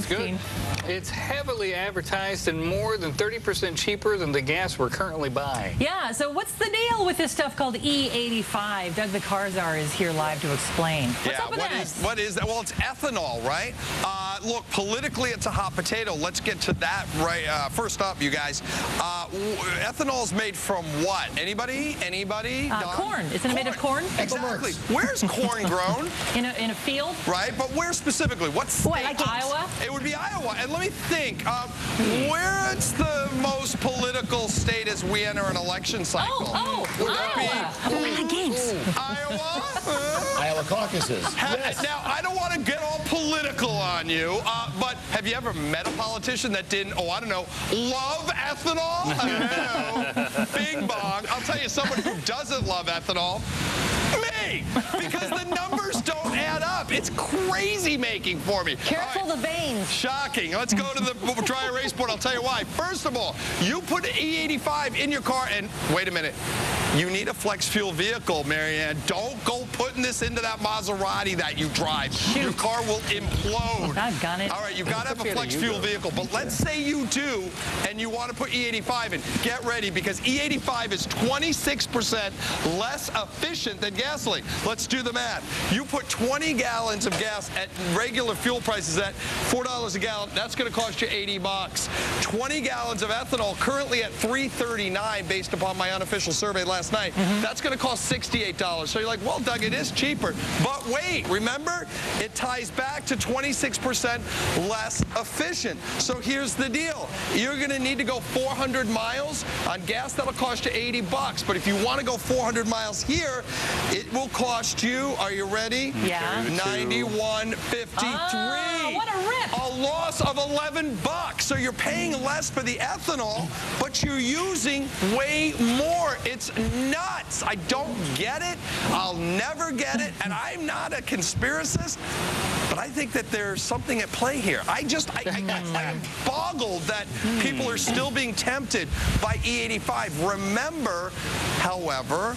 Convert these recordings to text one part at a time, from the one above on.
Thanks, good. Gene. It's heavily advertised and more than 30% cheaper than the gas we're currently buying. Yeah, so what's the deal with this stuff called E85? Doug the Car Czar is here live to explain. What's up with that? What is that? Well, it's ethanol, right? Look, politically, it's a hot potato. Let's get to that right. First up, you guys. Ethanol is made from what? Anybody? Anybody? Corn. Isn't it made of corn? Exactly. Where's corn grown? In a field? Right, but where specifically? What state? Like Iowa? It would be Iowa. And let me think, where it's the most political state as we enter an election cycle? Would Iowa. Games. Iowa? Iowa caucuses. Yes. Now, I don't want to get all political on you, but have you ever met a politician that didn't, I don't know, love ethanol? No. Bing bong. I'll tell you, someone who doesn't love ethanol, me, because the numbers don't add up. It's crazy making for me. Careful the veins. Shocking. Let's go to the dry erase board. I'll tell you why. First of all, you put E85 in your car, and wait a minute. You need a flex fuel vehicle, Marianne. Don't go putting this into that Maserati that you drive. Shoot. Your car will implode. I've got it. All right, you've got to have a flex fuel vehicle. But let's say you do, and you want to put E85 in. Get ready, because E85 is 26% less efficient than gasoline. Let's do the math. You put 20 gallons of gas at regular fuel prices at $4 a gallon. That's going to cost you $80. 20 gallons of ethanol currently at $3.39 based upon my unofficial survey last night. That's going to cost $68. So you're like, well, Doug, it is cheaper. But wait, remember, it ties back to 26% less efficient. So here's the deal. You're going to need to go 400 miles on gas. That'll cost you $80. But if you want to go 400 miles here, it will cost you, are you ready? Yeah. $91.53. Oh, what a rip. A loss of $11. So you're paying less for the ethanol, but you're using way more. It's nuts. I don't get it. I'll never get it. And I'm not a conspiracist, but I think that there's something at play here. I am boggled that people are still being tempted by E85. Remember, however,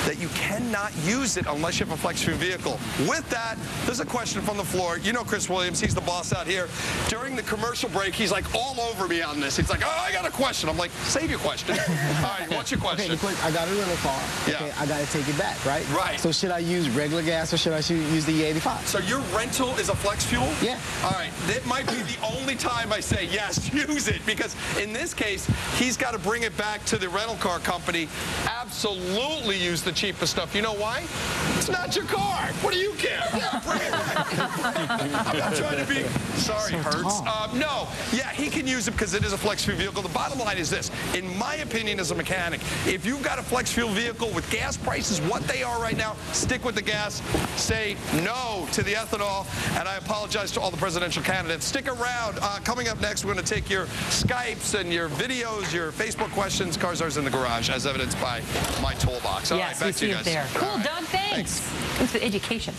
that you cannot use it unless you have a flex fuel vehicle. With that, there's a question from the floor. You know Chris Williams, he's the boss out here. During the commercial break, he's like all over me on this. He's like, oh, I got a question. I'm like, save your question. All right, what's your question? Okay, I got a rental car. Yeah. Okay, I got to take it back, right? Right. So should I use regular gas or should I use the E85? So your rental is a flex fuel? Yeah. All right. It might be the only time I say, yes, use it. Because in this case, he's got to bring it back to the rental car company. Absolutely use the cheapest stuff. You know why? It's not your car. What do you care? Yeah, bring it back. I'm not trying to be... Sorry, Hertz. No. Yeah, he can use it because it is a flex fuel vehicle. The bottom line is this. In my opinion as a mechanic, if you've got a flex fuel vehicle with gas prices what they are right now, stick with the gas. Say no to the ethanol. And I apologize to all the presidential candidates. Stick around. Coming up next, we're going to take your Skypes and your videos, your Facebook questions. Car Czar's in the garage, as evidenced by my toolbox. All right, back to you guys. There. Cool, Doug, thanks. Thanks for the education.